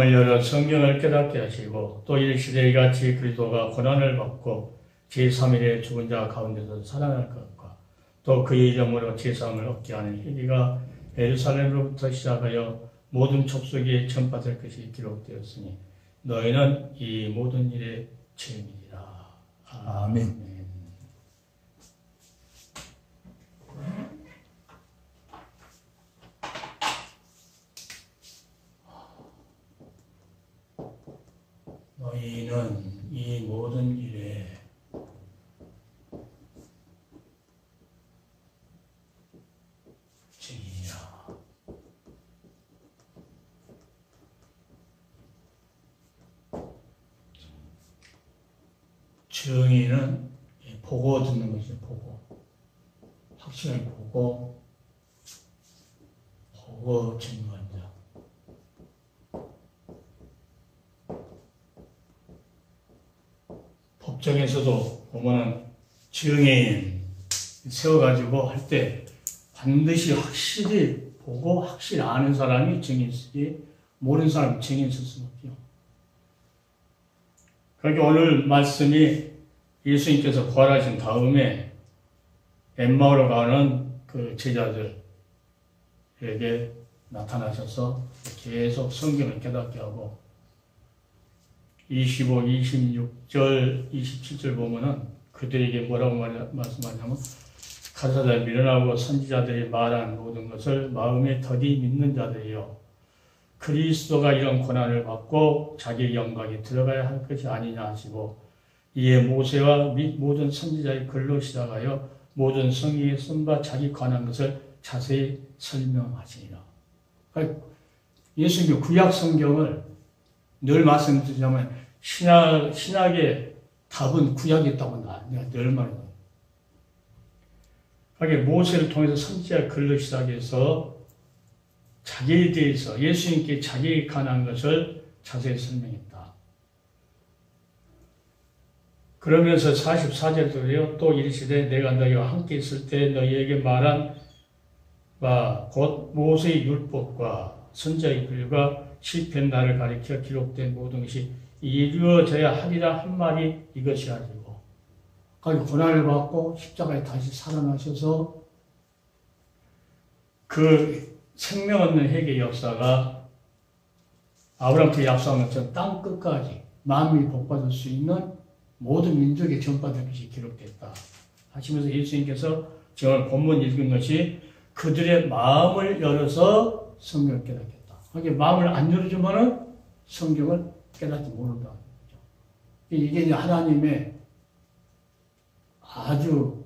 마음을 열어 성경을 깨닫게 하시고 또 이 시대에 같이 그리스도가 고난을 받고 제3일에 죽은 자 가운데서 살아날 것과 또 그의 이름으로 제사함을 얻게 하는 회개가 예루살렘으로부터 시작하여 모든 족속에 전파될 것이 기록되었으니 너희는 이 모든 일의 증인이라. 아멘. 너희는 이 모든 일에 증인이라. 증인은 보고 듣는 것이죠. 보고 확신을 보고 증거한다. 법정에서도 보면은 증인 세워가지고 할 때 반드시 확실히 보고 확실히 아는 사람이 증인 쓰지 모르는 사람이 증인 쓸 수는 없죠. 그러니까 오늘 말씀이 예수님께서 부활하신 다음에 엠마오로 가는 그 제자들에게 나타나셔서 계속 성경을 깨닫게 하고 25, 26절, 27절 보면은 그들에게 뭐라고 말씀하냐면 가사자 미련하고 선지자들이 말한 모든 것을 마음에 더디 믿는 자들이요 그리스도가 이런 고난을 받고 자기의 영광에 들어가야 할 것이 아니냐 하시고 이에 모세와 및 모든 선지자의 글로 시작하여 모든 성경에 쓴 바 자기 관한 것을 자세히 설명하시니라. 그러니까 예수님의 구약 성경을 늘 말씀드리자면 신약의 답은 구약에 있다고 내가 늘 말해요. 그러니까 모세를 통해서 선지자 글로 시작해서 자기에 대해서 예수님께 자기에 관한 것을 자세히 설명했다. 그러면서 44절도요. 또 이르시되 내가 너희와 함께 있을 때 너희에게 말한 바 곧 모세의 율법과 선지자의 글과 시편 나를 가리켜 기록된 모든 것이 이루어져야 하리라 한 말이 이것이 아니고 고난을 받고 십자가에 다시 살아나셔서 그 생명 없는 회개 역사가 아브라함한테 약속한 것처럼 땅 끝까지 만민이 복받을 수 있는 모든 민족에 전파된 것이 기록됐다 하시면서 예수님께서 지금 본문 읽은 것이 그들의 마음을 열어서 성경을 깨닫겠다. 하긴 마음을 안 열어주면은 성경을 깨닫지 모른다. 이게 이제 하나님의 아주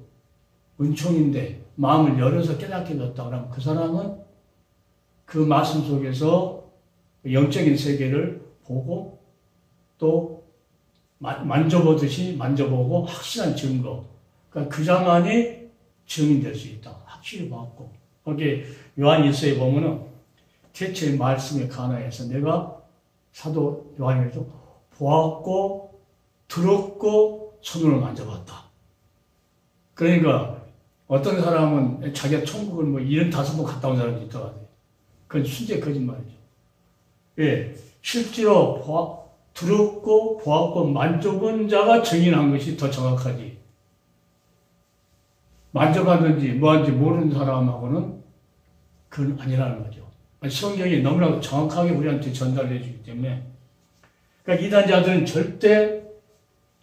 은총인데 마음을 열어서 깨닫게 됐다 그러면 그 사람은 그 말씀 속에서 영적인 세계를 보고 또 만져보듯이 만져보고 확실한 증거. 그러니까 그 자만이 증인될 수 있다. 확실히 봤고. 거기 요한 1서에 보면은 대체 말씀에 관하여서 내가 사도 요한이죠. 보았고 들었고 손으로 만져봤다. 그러니까 어떤 사람은 자기가 천국을 75번 갔다 온 사람이 있더라고요. 그건 순재 거짓말이죠. 예, 실제로 들었고 보았고 만져본 자가 증인한 것이 더 정확하지. 만져봤는지 뭐한지 모르는 사람하고는 그건 아니라는 거죠. 성경이 너무나 정확하게 우리한테 전달해 주기 때문에 그러니까 이단자들은 절대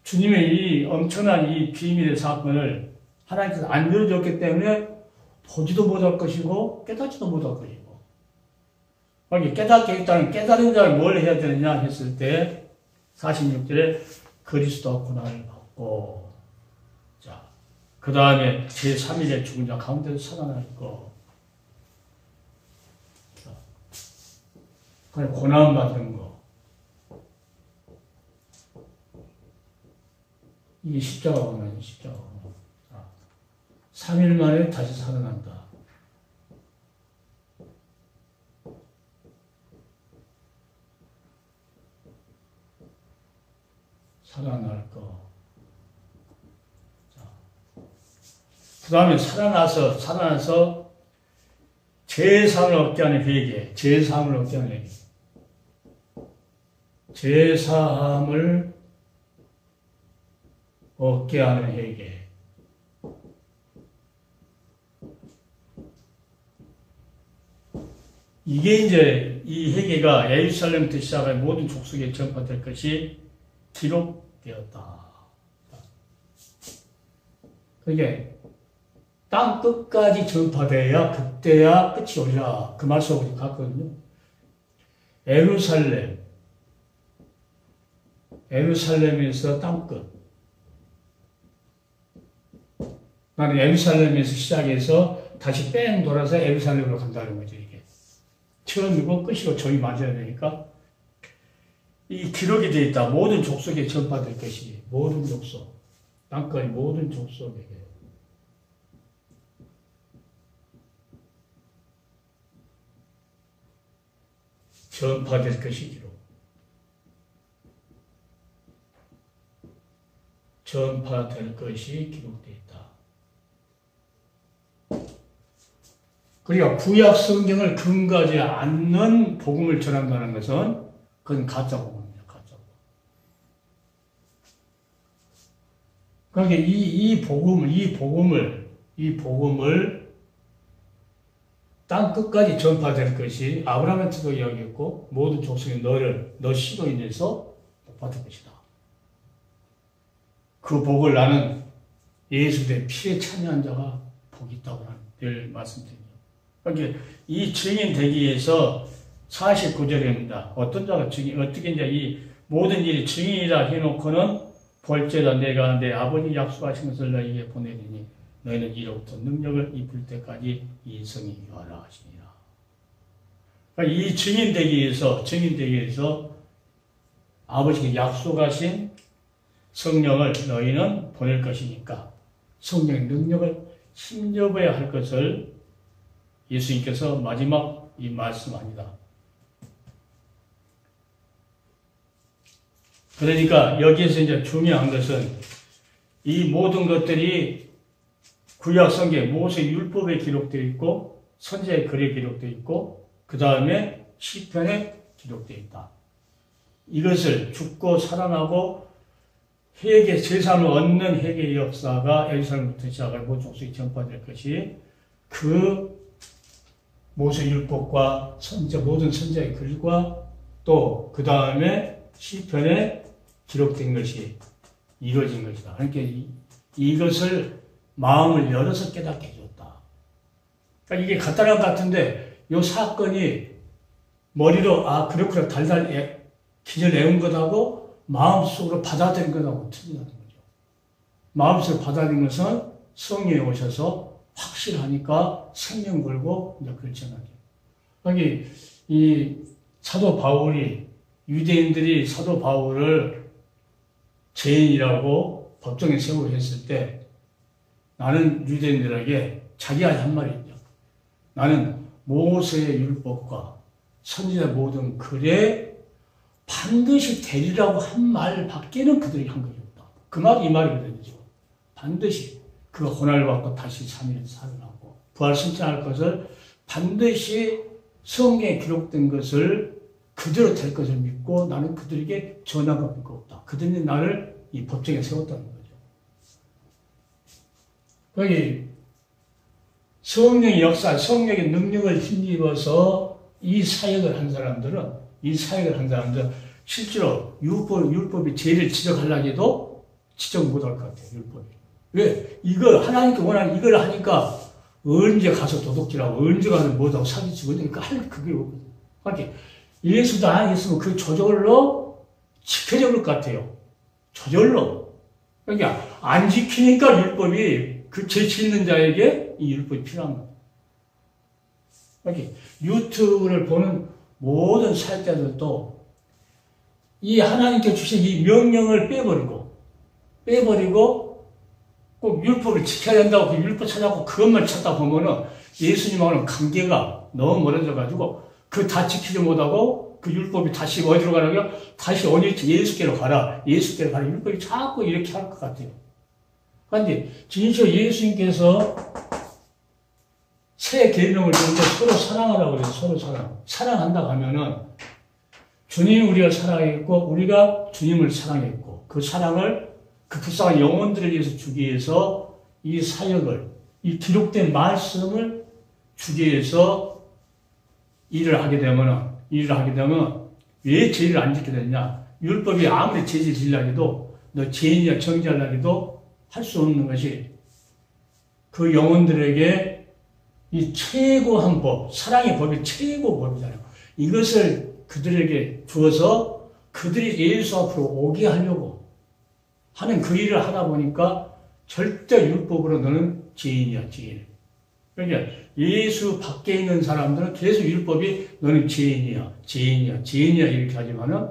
주님의 이 엄청난 이 비밀의 사건을 하나님께서 안 열어줬기 때문에 보지도 못할 것이고 깨닫지도 못할 것이고 거기 깨닫게 했다는 깨달은 자를 뭘 해야 되느냐 했을 때 46절에 그리스도 고난을 받고 자, 그 다음에 제3일에 죽은 자 가운데서 살아날 거 고난받은 거 이게 십자가 고난 십자가 고난 3일 만에 다시 살아난다. 살아날 거. 그 다음에 살아나서 제사함을 얻게 하는 회개, 제사함을 얻게 하는 회개. 제사함을 얻게 하는 회개. 이게 이제 이 회개가 예루살렘부터 시작해 모든 족속에 전파될 것이 기록되었다. 그게 땅 끝까지 전파돼야 그때야 끝이 오리라. 그 말씀을 우리 갔거든요. 예루살렘에서 땅 끝. 나는 예루살렘에서 시작해서 다시 뺑 돌아서 예루살렘으로 간다는 거죠, 이게. 처음이고 끝이고 점이 맞아야 되니까. 이 기록이 되어 있다. 모든 족속에 전파될 것이. 모든 족속. 땅끝 모든 족속에게. 전파될 것이 기록. 전파될 것이 기록되어 있다. 그러니까 구약 성경을 근거하지 않는 복음을 전한다는 것은 그건 가짜 복음입니다. 가짜 복음. 그러니까 이 복음을 땅 끝까지 전파될 것이 아브라함한테도 이야기했고 모든 족속이 너 씨로 인해서 복받을 것이다. 그 복을 나는 예수 내 피에 참여한 자가 복이 있다고 나는 늘 말씀드립니다. 그러니까 이 증인 되기 위해서 49절입니다. 어떤 자가 어떻게 이제 이 모든 일이 증인이라 해놓고는 볼지어다 내가 내 아버지 약속하신 것을 너희에게 보내리니 너희는 이로부터 능력을 입을 때까지 이 성이 유하라 하시니라. 그러니까 이 증인 되기 위해서 아버지께 약속하신 성령을 너희는 보낼 것이니까 성령의 능력을 힘입어야 할 것을 예수님께서 마지막 이 말씀합니다. 그러니까 여기에서 이제 중요한 것은 이 모든 것들이 구약 성경 모세 율법에 기록되어 있고 선지자의 글에 기록되어 있고 그 다음에 시편에 기록되어 있다. 이것을 죽고 살아나고 회개 제사를 얻는 회개의 역사가 예루살렘부터 시작할 모든 족속에 전파될 것이 그 모세 율법과 모든 선지자의 글과 또 그 다음에 시편에 기록된 것이 이루어진 것이다. 그러니까 이것을 마음을 열어서 깨닫게 해줬다. 그러니까 이게 간단한 것 같은데 이 사건이 머리로 그렇구나 달달 기절 내온 것하고 마음속으로 받아들인 것하고 틀리다는 거죠. 마음속으로 받아들인 것은 성령이 오셔서 확실하니까 생명 걸고 이제 결정하게. 그러니까 이 사도 바울이 유대인들이 사도 바울을 죄인이라고 법정에 세우고 했을 때 나는 유대인들에게 자기가 한 말이 있죠. 나는 모세의 율법과 선지자 모든 글에 반드시 되리라고 한 말 밖에는 그들이 한 것이 없다. 그 말이 이 말이거든요. 반드시 그가 고난을 받고 다시 3일 살아나고 부활 승천할 것을 반드시 성경에 기록된 것을 그대로 될 것을 믿고 나는 그들에게 전한 것밖에 없다. 그들이 나를 이 법정에 세웠다는 거죠. 거기 성령의 역사, 성령의 능력을 힘입어서 이 사역을 한 사람들은 실제로 율법이 죄를 지적하려고 해도 지적 못할 것 같아요. 율법이. 왜? 이걸 하나님께 원하는 이걸 하니까 언제 가서 도둑질하고 언제 가서 뭐하고 사기치고 그러니까 할 그게 없거든요. 그러니까 예수도 안 했으면 그 저절로 지켜질 것 같아요. 저절로. 그러니까 안 지키니까 율법이 그 죄 짓는 자에게 이 율법이 필요한 거예요. 그러니까 유튜브를 보는 모든 사역자들도 이 하나님께 주신 이 명령을 빼버리고 꼭 율법을 지켜야 된다고 그 율법 찾아고 그것만 찾다 보면은 예수님하고는 관계가 너무 멀어져가지고 그 다 지키지 못하고 그 율법이 다시 어디로 가라고요? 다시 예수께로 가라. 예수께로 가라. 율법이 자꾸 이렇게 할 것 같아요. 그런데 진짜 예수님께서 새 계명을 주는데 서로 사랑하라고 그래요. 서로 사랑한다고 하면은 주님이 우리를 사랑했고 우리가 주님을 사랑했고 그 사랑을 그 불쌍한 영혼들을 위해서 주기 위해서 이 사역을 이 기록된 말씀을 주기 위해서 일을 하게 되면 왜 죄를 안 지게 되냐? 율법이 아무리 죄질 지려고 너 죄인이야 정죄하려고 해도 할 수 없는 것이 그 영혼들에게 이 최고한 법, 사랑의 법이 최고 법이잖아요. 이것을 그들에게 주어서 그들이 예수 앞으로 오게 하려고 하는 그 일을 하다 보니까 절대 율법으로 너는 죄인이야, 죄인. 그러니까 예수 밖에 있는 사람들은 계속 율법이 너는 죄인이야, 죄인이야, 죄인이야 이렇게 하지만은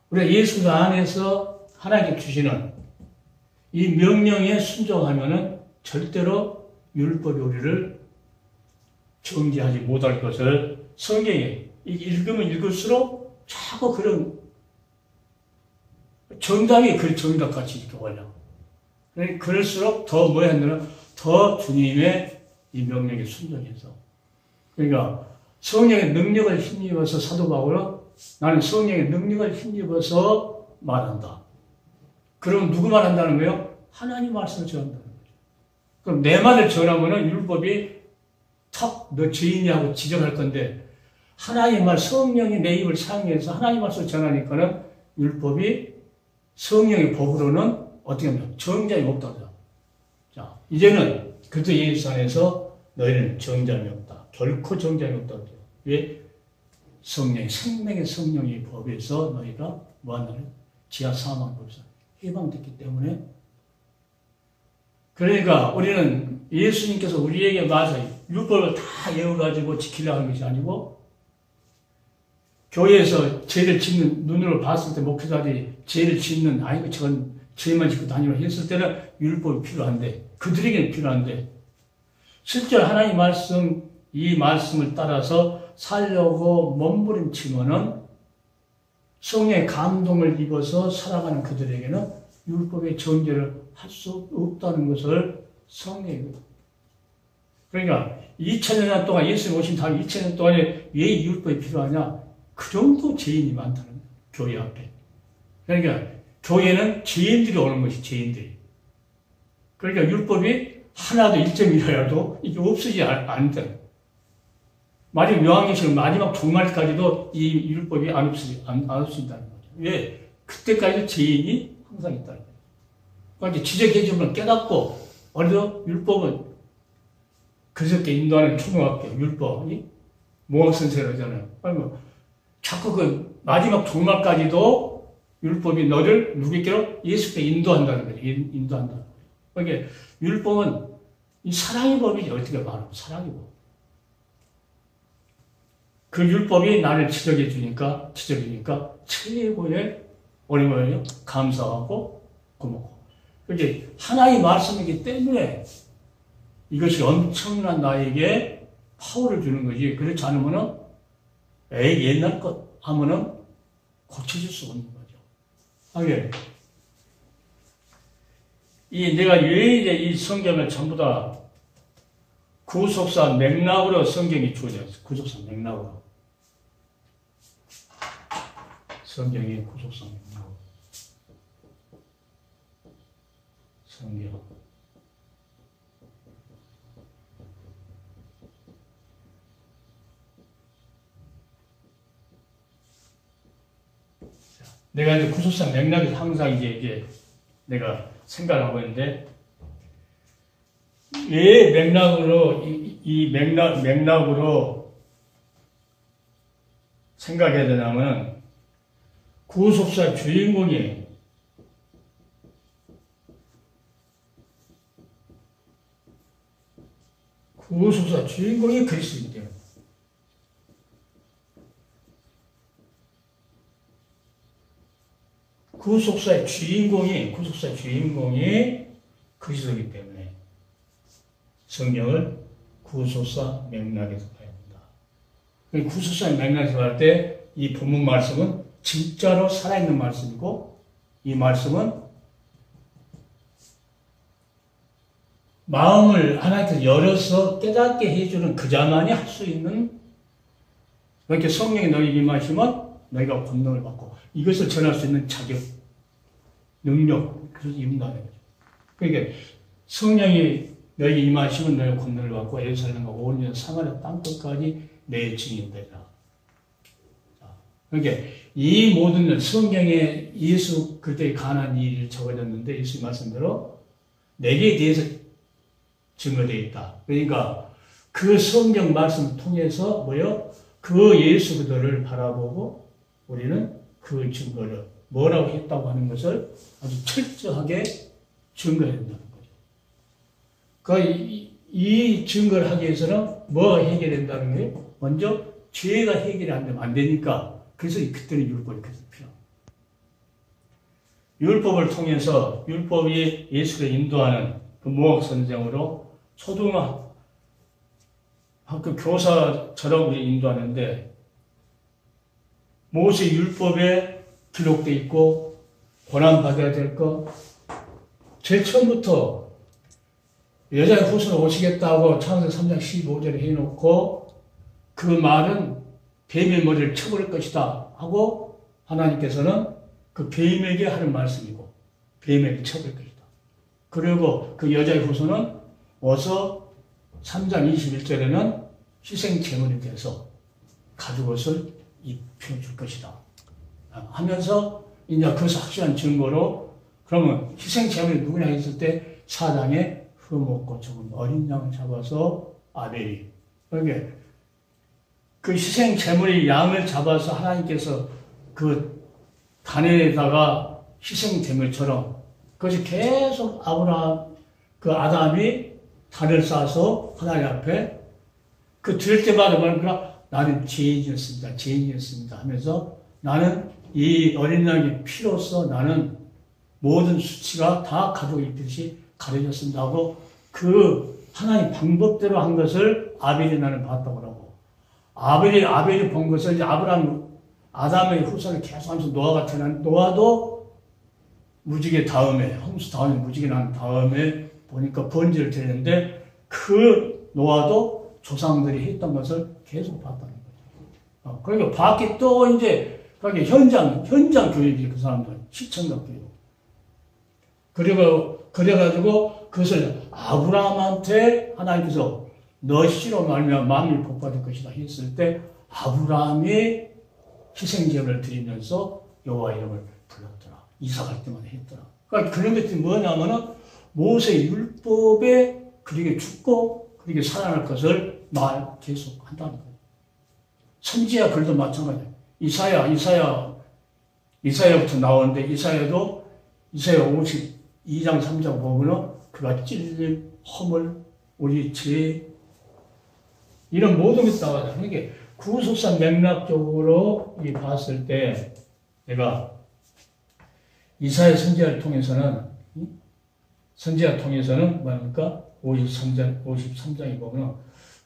우리가 예수 안에서 하나님께 주시는 이 명령에 순종하면은 절대로 율법이 우리를 정죄하지 못할 것을 성경에 읽으면 읽을수록 자꾸 그런 정답이 그 정답같이 이렇게 올려. 그럴수록 더 뭐야 하면 더 주님의 이 명령에 순종해서. 그러니까 성령의 능력을 힘입어서 사도 바울은 나는 성령의 능력을 힘입어서 말한다. 그럼 누구 말한다는 거예요? 하나님 말씀을 전한다는 거죠. 그럼 내 말을 전하면은 율법이 탁 너 죄인이 하고 지적할 건데 하나님 말 성령이 내 입을 사용해서 하나님 말씀을 전하니까는 율법이 성령의 법으로는 어떻게 하면 정죄함이 없다. 자, 이제는 그리스도 예수 안에서 너희는 정죄함이 없다. 결코 정죄함이 없다. 왜? 성령의 생명의 성령의 법에서 너희가 뭐한다는 지하 사망 법에서 해방됐기 때문에 그러니까 우리는 예수님께서 우리에게 맞아 율법을 다 외워가지고 지키려고 하는 것이 아니고 교회에서 죄를 짓는 눈으로 봤을 때 목회자들이 죄를 짓는 아이고 저건 죄만 짓고 다니려 했을 때는 율법이 필요한데 그들에게는 필요한데 실제로 하나님 말씀 이 말씀을 따라서 살려고 몸부림치면은 성령의 감동을 입어서 살아가는 그들에게는 율법의 정죄를 할 수 없다는 것을 성령이 그러니까 2000년 동안 예수님 오신 다음 2000년 동안에 왜 율법이 필요하냐? 그 정도 죄인이 많다는 거예요. 교회 앞에. 그러니까 교회는 죄인들이 오는 것이 죄인들이. 그러니까 율법이 하나도 1.1이라도 이게 없어지지 않는다. 마지막 요한계시록 마지막 종말까지도 이 율법이 안 없어진다는 거죠. 왜? 그때까지 죄인이 항상 있다는 거예요. 그러니까 지적해주면 깨닫고 어느덧 율법은 그저께 인도하는 초등학교 율법이 모학선생을 하잖아요. 그러면 자꾸 그 마지막 종말까지도 율법이 너를 누구에게로 예수께 인도한다는 거예요. 인도한다는 거예요. 그러니까 율법은 이 사랑의 법이지 어떻게 말하면 사랑의 법. 그 율법이 나를 지적해 주니까 최고의 뭐예요? 감사하고 고맙고. 그게 하나의 말씀이기 때문에 이것이 엄청난 나에게 파워를 주는 거지. 그렇지 않으면은 옛날 것 하면은 고쳐질 수 없는 거죠. 하게 내가 왜 이제 이 성경을 전부 다 구속사 맥락으로 성경이 주어졌어요. 구속사 맥락으로. 성경이 구속사 맥락으로. 성경. 내가 이제 구속사 맥락에서 항상 이게 내가 생각하고 있는데, 왜 맥락으로, 이 맥락으로 생각해야 되냐면, 구속사 주인공이 그리스도이기 때문에. 구속사의 주인공이 그리스도이기 때문에 성경을 구속사 맥락에서 봐야 된다. 구속사 맥락에서 볼 때 이 본문 말씀은 진짜로 살아있는 말씀이고 이 말씀은 마음을 하나님께서 열어서 깨닫게 해주는 그자만이 할 수 있는 그렇게 성령이 너에게 임하시면 너희가 권능을 받고 이것을 전할 수 있는 자격, 능력, 그래서 임한다는 거죠. 그러니까 성령이 너희에게 임하시면 너희가 권능을 받고 예루살렘과 온 유다 사마리아 땅끝까지 내 증인되리라. 그러니까 이 모든 성경에 예수 그때 가난 일이 적어졌는데 예수님 말씀대로 내게 대해서 증거되어 있다. 그러니까 그 성경 말씀을 통해서 그 예수 그리스도를 바라보고 우리는 그 증거를 뭐라고 했다고 하는 것을 아주 철저하게 증거해야 된다는 거죠. 그러니까 이 증거를 하기 위해서는 뭐가 해결된다는 게 먼저 죄가 해결이 안 되면 안 되니까 그래서 그때는 율법이 계속 필요합니다. 율법을 통해서 율법이 예수를 인도하는 그 모학 선생으로 초등학교 교사처럼 우리 인도하는데 모세 율법에 기록되어 있고 고난받아야 될 것 제일 처음부터 여자의 후손을 오시겠다고 창세기 3장 15절에 해놓고 그 말은 뱀의 머리를 쳐버릴 것이다 하고 하나님께서는 그 뱀에게 하는 말씀이고 뱀에게 쳐버릴 것이다. 그리고 그 여자의 후손은 어서 3장 21절에는 희생제물이 돼서 가죽옷을 입혀줄 것이다 하면서 이제 그것을 확실한 증거로 그러면 희생제물이 누구냐 했을 때 사당에 흠없고 죽은 어린 양을 잡아서 아벨이 그러니까 그 희생제물이 양을 잡아서 하나님께서 그 단에다가 희생제물처럼 그것이 계속 그 아담이 단을 쌓아서 하나님 앞에 그 드릴 때마다 뭐라 나는 죄인이었습니다 하면서 나는 이 어린 양의 피로써 나는 모든 수치가 다 가족이 입듯이 가려졌습니다 하고 그 하나님 방법대로 한 것을 아벨이 나는 봤다고 하고 아벨이 본 것을 이제 아담의 후손을 계속하면서 노아가 태어난 노아도 무지개 다음에 홍수 다음에 무지개 난 다음에 보니까 번제를 드렸는데 그 노아도 조상들이 했던 것을 계속 봤다는 거죠. 그러니까 봤기 또 이제 그게 현장 교육이 그 사람들 시청각 교육. 그래가지고 그것을 아브라함한테 하나님께서 너 씨로 말미암아 만민이 복받을 것이다 했을 때 아브라함이 희생제물을 드리면서 여호와 이름을 불렀더라. 이사 갈 때마다 했더라. 그러니까 그런 것들이 뭐냐면은 모세 율법에 그렇게 죽고 그렇게 살아날 것을 계속 한다는 거예요. 선지자 글도 마찬가지예요. 이사야부터 나오는데 이사야 52장 3장 보면은 그가 찔림, 허물, 우리 죄 이런 모든 것이 나와요. 그러니까 구속사 맥락적으로 봤을 때 내가 이사야 선지자를 통해서는 뭐합니까? 53장에 보면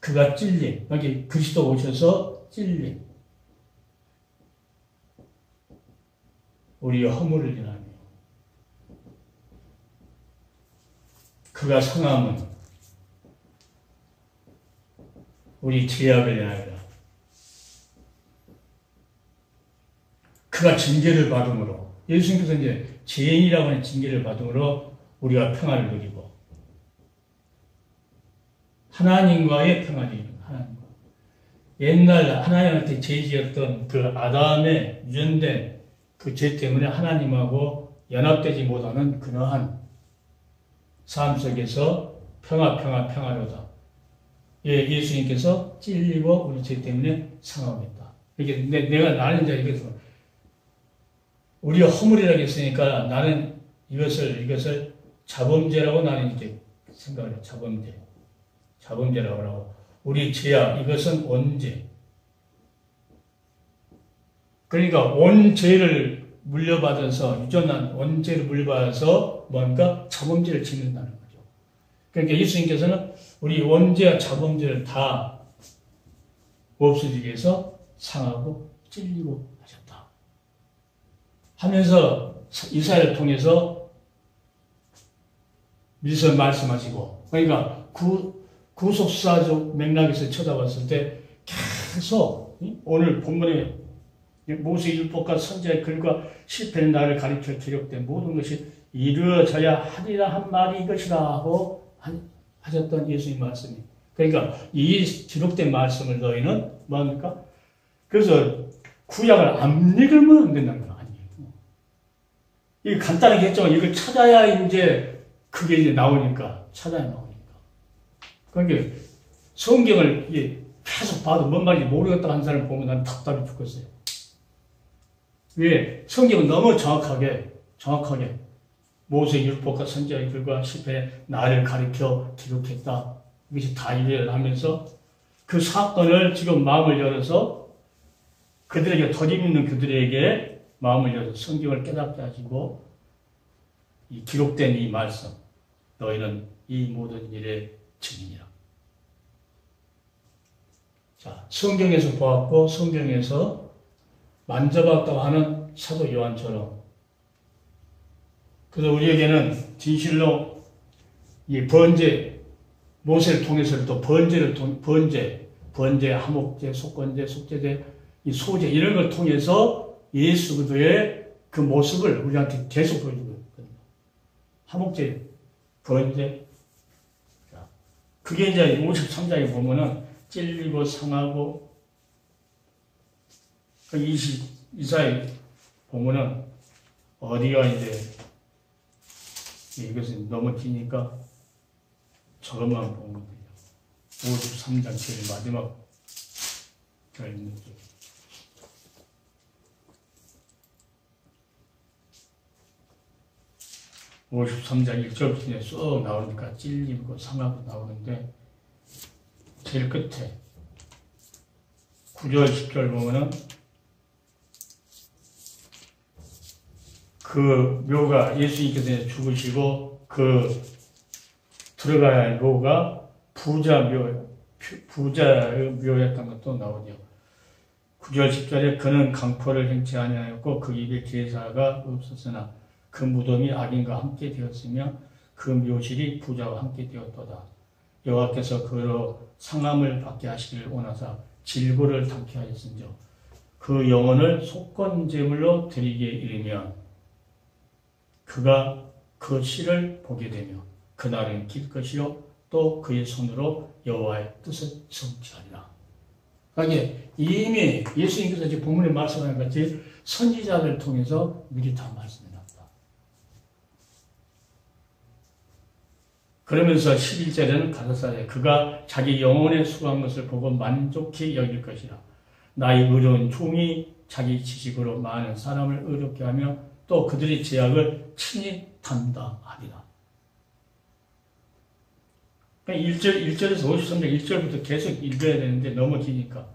그가 찔림, 여기 그리스도 오셔서 찔림, 우리의 허물을 인하여 그가 상함은 우리 죄악을 인하여 그가 징계를 받음으로 예수님께서 이제 죄인이라고 하는 징계를 받음으로 우리가 평안을 누리고 하나님과의 평안이 하나님과 옛날 하나님한테 죄 지었던 그 아담의 유전된 그 죄 때문에 하나님하고 연합되지 못하는 그러한 삶 속에서 평화로다. 예, 예수님께서 찔리고 우리 죄 때문에 상하겠다. 이게 나는 이제 이것을 우리가 허물이라고 했으니까 나는 이것을 자범죄라고 나는 이렇게 생각을 해요. 자범죄라고 하고 우리 죄악 이것은 원죄. 그러니까 원죄를 물려받아서 유전한 원죄를 물려받아서 뭔가 자범죄를 짓는다는 거죠. 그러니까 예수님께서는 우리 원죄와 자범죄를 다 없어지기 위해서 상하고 찔리고 하셨다. 하면서 이사야를 통해서 미서 말씀하시고 그러니까 구속사적 맥락에서 쳐다봤을 때 계속 오늘 본문에 모세의 율법과 선지자의 글과 시편의 나를 가리켜 기록된 모든 것이 이루어져야 하리라 한 말이 이것이라 하고 하셨던 예수님 말씀이. 그러니까 이 기록된 말씀을 너희는 뭐합니까? 그래서 구약을 안 읽으면 안 된다는 거 아니에요. 이게 간단하게 했지만 이걸 찾아야 이제 그게 이제 나오니까 찾아야 나오니까. 그러니까 성경을 이게 계속 봐도 뭔 말인지 모르겠다 하는 사람을 보면 난 답답해 죽겠어요. 왜? 성경은 너무 정확하게 모세 율법과 선지자의 글과 시편에 나를 가리켜 기록했다. 이것이 다 이해를 하면서 그 사건을 지금 마음을 열어서 그들에게 덧입 있는 그들에게 마음을 열어서 성경을 깨닫게 하시고 이 기록된 이 말씀 너희는 이 모든 일의 증인이라. 자, 성경에서 보았고 성경에서 만져봤다고 하는 사도 요한처럼 그래서 우리에게는 진실로 이 번제 모세를 통해서도 번제, 하목제, 속건제, 속제제, 이 소제 이런 걸 통해서 예수 그리스도의 그 모습을 우리한테 계속 보여주고 있거든요. 하목제, 번제. 그게 이제 53장에 보면은 찔리고 상하고 그 22장에 보면은 어디가 이제 이것은 너무 기니까 저것만 보면 돼요. 53장 제일 마지막 있는 쪽. 오 53장 1절부터 쑥 나오니까 찔리고 상하고 나오는데 제일 끝에 9절 10절 보면은 그 묘가 예수님께서 죽으시고 그 들어가야 할 묘가 부자의 묘였던 것도 나오죠. 9절 10절에 그는 강포를 행치 아니하였고 그 입에 제사가 없었으나 그 무덤이 악인과 함께 되었으며 그 묘실이 부자와 함께 되었도다. 여호와께서 그로 상함을 받게 하시기를 원하사 질고를 당케 하였은즉 그 영혼을 속건제물로 드리게 이르면 그가 그 씨를 보게 되며 그날은 길 것이요 또 그의 손으로 여호와의 뜻을 성취하리라. 그러니까 이미 예수님께서 이제 본문에 말씀하는 같이 선지자를 통해서 미리 다 말씀해 놨다. 그러면서 11절에는 가라사대 그가 자기 영혼에 수고한 것을 보고 만족히 여길 것이라. 나의 의로운 종이 자기 지식으로 많은 사람을 의롭게 하며 또 그들의 죄악을 친히 담당하리라. 1절에서 53장 1절부터 계속 읽어야 되는데 너무 기니까.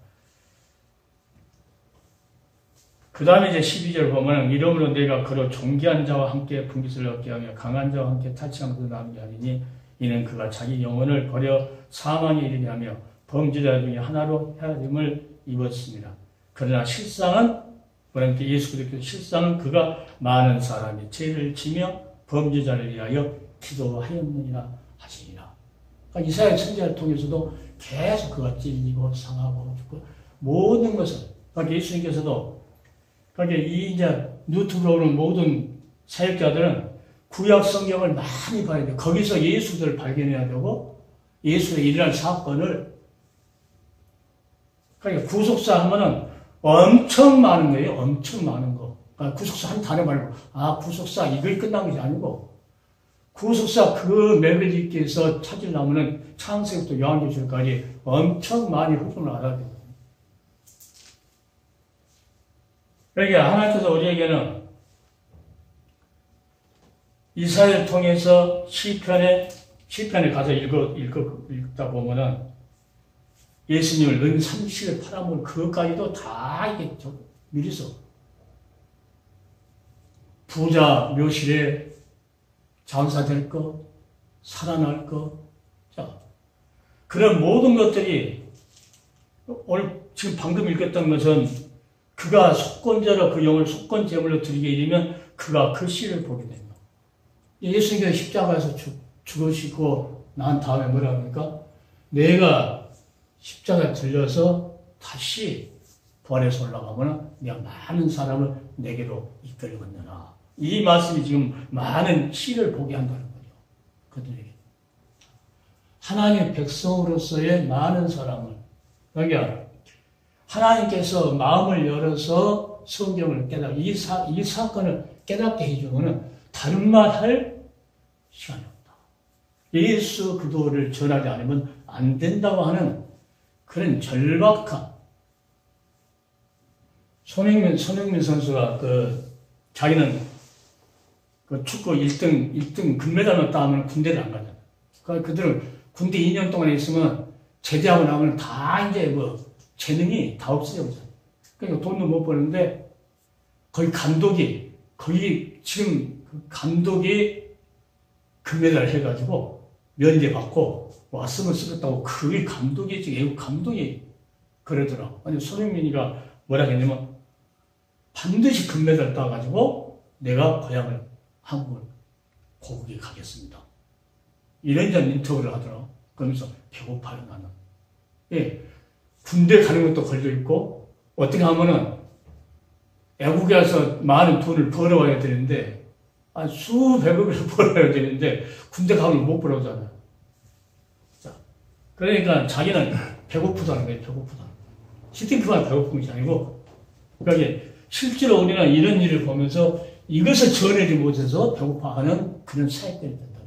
그 다음에 이제 12절 보면 이러므로 내가 그로 존귀한 자와 함께 분깃을 얻게 하며 강한 자와 함께 탈취하면서 남게 하리니 이는 그가 자기 영혼을 버려 사망에 이르게 하며 범죄자 중에 하나로 헤아림을 입었습니다. 그러나 실상은 그러니까 예수 그리스도의 실상은 그가 많은 사람이 죄를 지며 범죄자를 위하여 기도하였느니라 하시니라. 그러니까 이사야 선지자를 통해서도 계속 그가 찔리고 상하고 죽고 모든 것을 그러니까 예수님께서도 그러니까 이 이제 유튜브로 오는 모든 사역자들은 구약 성경을 많이 봐야 돼. 거기서 예수들을 발견해야 되고 예수의 일어날 사건을 그러니까 구속사 하면은 엄청 많은 거예요. 엄청 많은 거. 그러니까 구속사 한 단어 말고 구속사 이거에 끝난 것이 아니고 구속사 그 메가디께서 찾으려면은 창세부터 요한계시록까지 엄청 많이 후문을 알아야 돼요. 그러니까 하나님께서 우리에게는 이사야를 통해서 시편에 가서 읽다 보면은 예수님을 은 30일 팔아먹을 그것까지도 다 이게 미리서 부자 묘실에 장사될 것, 살아날 것, 자 그런 모든 것들이 오늘 지금 방금 읽었던 것은 그가 속건제로 그 영을 속건제물로 드리게 이르면 그가 그 씨를 보게 됩니다. 예수님께서 십자가에서 죽으시고 난 다음에 뭐라 합니까? 내가 십자가에 들려서 다시 부활해서 올라가면 내가 많은 사람을 내게로 이끌겠느라. 이 말씀이 지금 많은 시를 보게 한다는 거죠. 그들에게. 하나님의 백성으로서의 많은 사람을. 그러니까 하나님께서 마음을 열어서 성경을 깨닫고 이 사건을 깨닫게 해주면 다른 말 할 시간이 없다. 예수 그리스도를 전하지 않으면 안 된다고 하는 그런 절박한 손흥민 선수가 자기는 축구 1등 금메달만 따면 군대를 안 가잖아. 그러니까 그들은 군대 2년 동안 있으면 제대하고 나면 다 이제 재능이 다 없어져 버잖아. 그러니까 돈도 못 버는데 거기 지금 감독이 금메달 해가지고 면제받고 왔으면 쓰겠다고 그게 감독이 지금 외국 감독이 그러더라고. 아니 손흥민이가 뭐라 했냐면 반드시 금메달 따가지고 내가 고향을 한국을 고국에 가겠습니다. 이런저런 인터뷰를 하더라고. 그러면서 배고파요 나는. 예, 군대 가는 것도 걸려있고 어떻게 하면은 외국에 와서 많은 돈을 벌어와야 되는데 수백억을 벌어야 되는데 군대 가면 못 벌어오잖아요. 자, 그러니까 자기는 배고프다는 거예요. 배고프다. 스팅크만 배고픈 것이 아니고 그러니까 실제로 우리는 이런 일을 보면서 이것을 전하지 못해서 배고파하는 그런 사역들이 된다.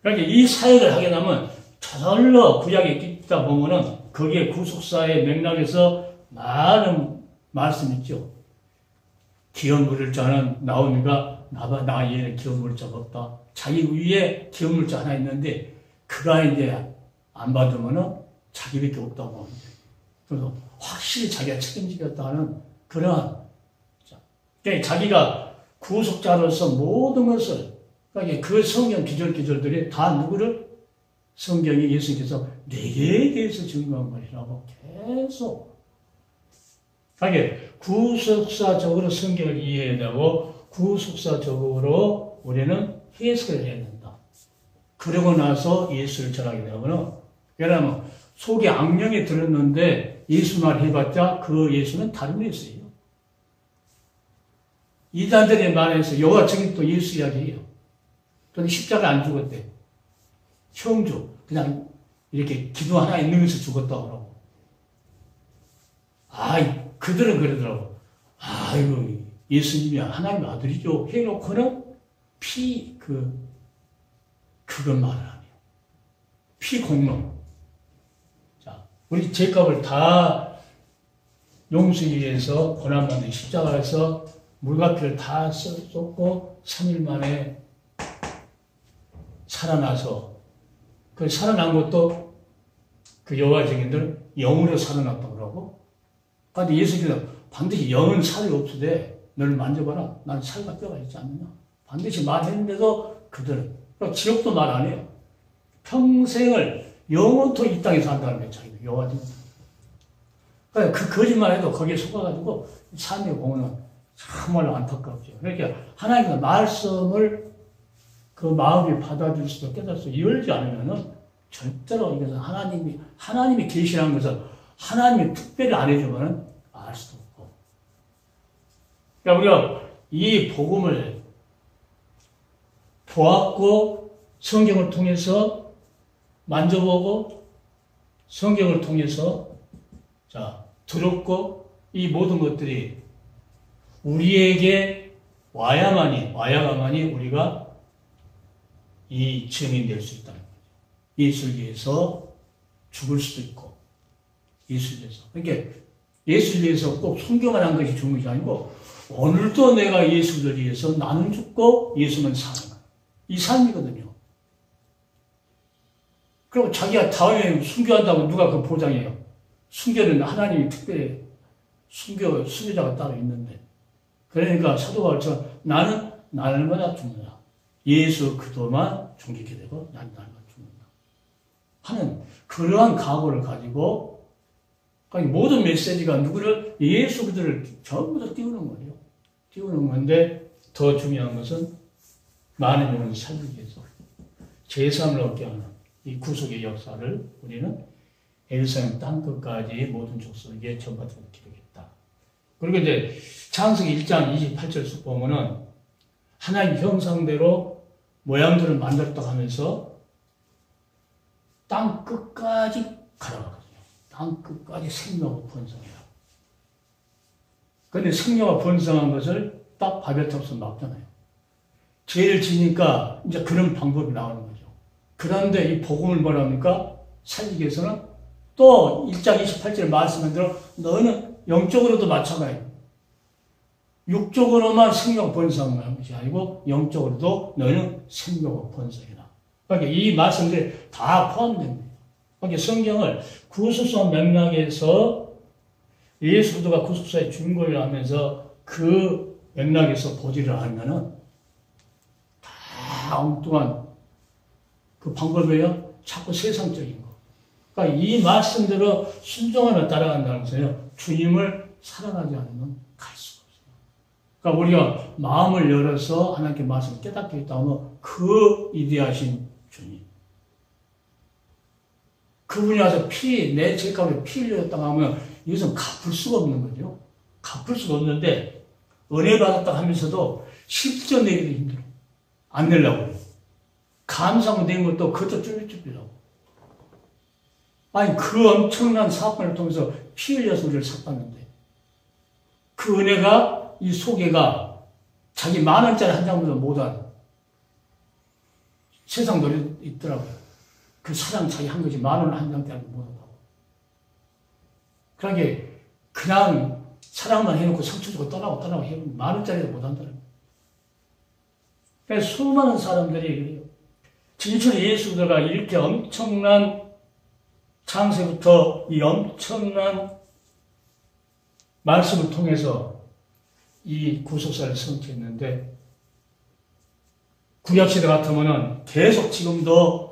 그러니까 이 사역을 하게 되면 저절로 구약에 있다 보면은 거기에 구속사의 맥락에서 많은 말씀이 있죠. 기업 물을 자는 나오미가 나 얘는 기업 물을 자가 없다. 자기 위에 기업 물자 하나 있는데 그가 이제 안 받으면은 자기밖에 없다고. 그래서 확실히 자기가 책임지겠다 하는 그러한 그러니까 자기가 구속자로서 모든 것을 그러니까 그 성경 기절들이 다 누구를 성경이 예수님께서 내게 대해서 증거한 것이라고 계속 그러니까 구속사적으로 성경을 이해해야 되고 구속사적으로 우리는 해석을 해야 된다. 그러고 나서 예수를 전하게 되면 왜냐하면 속에 악령이 들었는데 예수 말 해봤자 그 예수는 다른 예수예요. 이단들의 말에서 여호와 증인도 예수 이야기해요. 그런데 십자가 안 죽었대. 형주 그냥 이렇게 기도 하나 있는 것을 죽었다고 그러고. 그들은 그러더라고. 이거 예수님이 하나님의 아들이죠. 해놓고는 그건 말을 안 해요. 피공론. 자, 우리 죄값을 다 용서하기 위해서 고난받는 십자가에서 물과 피를 다 쏟고 3일 만에 살아나서 그 살아난 것도 그 여호와 증인들 영으로 살아났다고 그러고 그런데 예수님은 반드시 영은 살이 없으되 너를 만져봐라. 난 살과 뼈가 있지 않느냐. 반드시 말했는데도 그들은 지옥도 말 안 해요. 평생을 영원토록 이 땅에 산다는 거예요. 자기는 여호와 증인. 그러니까 그 거짓말해도 거기에 속아가지고 삶의 공헌은 정말로 안타깝죠. 그러니까 하나님의 말씀을 그 마음이 받아줄 수도 깨달을 수 열지 않으면은 절대로 이것은 하나님이 계시라는 것을 하나님이 특별히 안 해주면은 알 수도 없고. 그러니까 우리가 이 복음을 보았고 성경을 통해서 만져보고 성경을 통해서 들었고 이 모든 것들이 우리에게 와야만이 우리가 이 증인 될 수 있다는 거죠. 예수를 위해서 죽을 수도 있고, 예수를 위해서. 그러니까 예수를 위해서 꼭 순교만 한 것이 중요한 것이 아니고, 오늘도 내가 예수를 위해서 나는 죽고 예수는 사는 거예요. 이 삶이거든요. 그리고 자기가 다음에 순교한다고 누가 그 보장해요? 순교는 하나님이 특별히 순교자가 따로 있는데. 그러니까 사도 바울처럼 나는 날마다 죽는다. 예수 그도만 존귀케 되고 난 날마다 죽는다. 하는 그러한 각오를 가지고 그러니까 모든 메시지가 누구를 예수 그들을 전부 다 띄우는 거예요. 띄우는 건데 더 중요한 것은 많은 영혼을 살리기 위해서 제3을 얻게 하는 이 구속의 역사를 우리는 예루살렘 땅끝까지 모든 족속에게 전파되도록 기록했다. 그리고 이제 창세기 1장 28절 쭉 보면은 하나님 형상대로 모양들을 만들었다고 하면서 땅 끝까지 가라거든요. 땅 끝까지 생명을 번성해라. 그런데 생명을 번성한 것을 딱 바벨탑에서 막잖아요. 죄를 지니까 이제 그런 방법이 나오는 거죠. 그런데 이 복음을 뭐라 합니까? 살리기 위해서는 또 1장 28절 말씀한 대로 너희는 영적으로도 마찬가지예요. 육적으로만 생명 번성하는 것이 아니고 영적으로도 너희는 생명을 번성해라. 그러니까 이 말씀들이 다 포함됩니다. 그러니까 성경을 구속사 맥락에서 예수 그리스도가 구속사의 중보를 하면서 그 맥락에서 보지를 않으면은 다 엉뚱한 그 방법이에요. 자꾸 세상적인 거. 그러니까 이 말씀대로 순종하며 따라간다는 것은요. 주님을 사랑하지 않으면 갈 수가 없어요. 그러니까 우리가 마음을 열어서 하나님께 말씀을 깨닫게 했다면 그 위대하신 주님. 그분이 와서 내 죄값에 피 흘렸다고 하면 이것은 갚을 수가 없는 거죠. 갚을 수가 없는데 은혜 받았다 하면서도 실전 내기도 힘들어. 안 내려고 해요. 감사하고 낸 것도 그것도 쭈삣쭈삣하고. 아니 그 엄청난 사건을 통해서 피 흘려서 우리를 샀다는데 그 은혜가 이 소개가 자기 10,000원짜리 한 장보다 못한 세상 노래 있더라고요. 그 사장 자기 한 것이 10,000원 한 장짜리 못한다고. 그러니까 그냥 사랑만 해놓고 상처 주고 떠나고 해보면 10,000원짜리도 못한다는 거예요. 그래서 수많은 사람들이 진실로 예수가 이렇게 엄청난 창세부터 이 엄청난 말씀을 통해서 이 구속사를 성취했는데 구약시대 같으면은 계속 지금도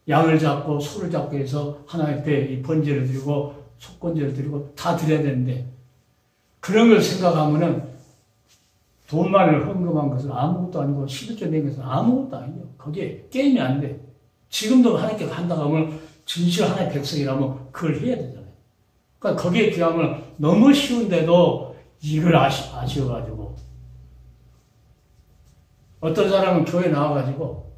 양을 잡고 소를 잡고 해서 하나님 앞에 이 번제를 드리고 속건제를 드리고 다 드려야 되는데 그런 걸 생각하면은 돈만을 헌금한 것은 아무것도 아니고 11조 낸 것은 아무것도 아니에요. 거기에 게임이 안 돼. 지금도 하나님께 간다고 하면 진실 하나의 백성이라면 그걸 해야 되잖아요. 그러니까 거기에 비하면 너무 쉬운데도 이걸 아쉬워가지고 어떤 사람은 교회 나와가지고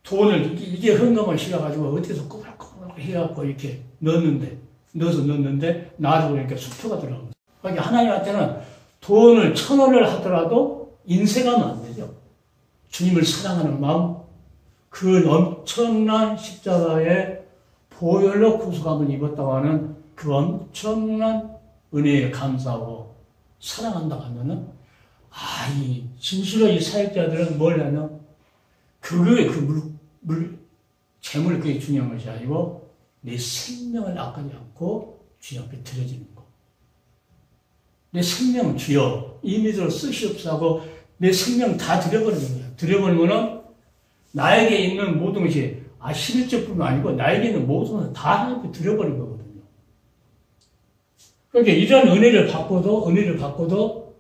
돈을 이게 헌금을 실어가지고 어디서 꼬불꼬불 해갖고 이렇게 넣어서 넣는데 나중에 이렇게 수표가 들어가는 거예요. 그러니까 하나님한테는 돈을 1,000원을 하더라도 인색하면 안 되죠. 주님을 사랑하는 마음, 그 엄청난 십자가의 보혈로 구속함을 입었다고 하는 그 엄청난 은혜에 감사하고 사랑한다고 하면은 이 진실로 이 사역자들은 뭘 하면 재물이 그게 중요한 것이 아니고 내 생명을 아끼지 않고 주님 앞에 드려지는 거. 내 생명은 주여 이 믿으로 쓰시옵소서 내 생명 다 드려버리는 거야. 드려버리면은 나에게 있는 모든 것이 11조뿐만 아니고 나에게 있는 모든 것을 다 하나님께 드려버린 거거든요. 그러니까 이런 은혜를 받고도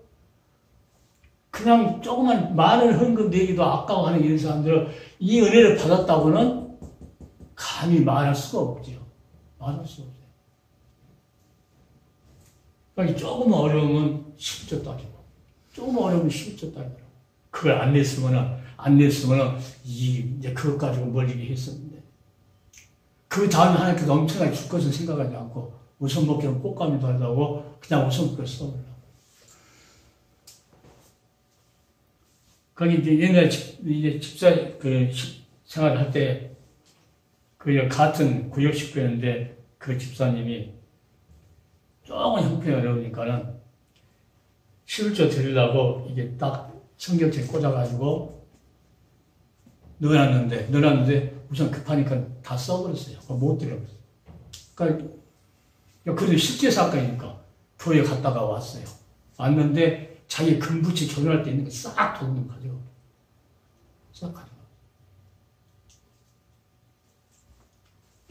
그냥 조그만 많은 헌금 내기도 아까워하는 이런 사람들은 이 은혜를 받았다고는 감히 말할 수가 없죠. 말할 수가 없어요. 그러니까 조금 어려우면 10조 따지고 조금 어려우면 11조 따지고 그걸 안 냈으면은 이제 그것 가지고 멀리게 했었는데 그 다음에 하나님께서 엄청나게 줄 것을 생각하지 않고 우선 먹기는 꽃감이도 하려고 그냥 우선 그걸 써버려. 거기 이제 옛날에 이제 집사 생활을 할 때 그 같은 구역 식구였는데 그 집사님이 조금 형편이 어려우니까는 11조 드리려고 이게 딱 성경책 꽂아가지고 넣어놨는데 우선 급하니까 다 써버렸어요. 못 드려버렸어요. 그러니까 그래도 실제 사건이니까 교회 갔다가 왔어요. 왔는데 자기 금부치 조련할 때 있는 거 싹 돈을 가져가. 싹 가져가.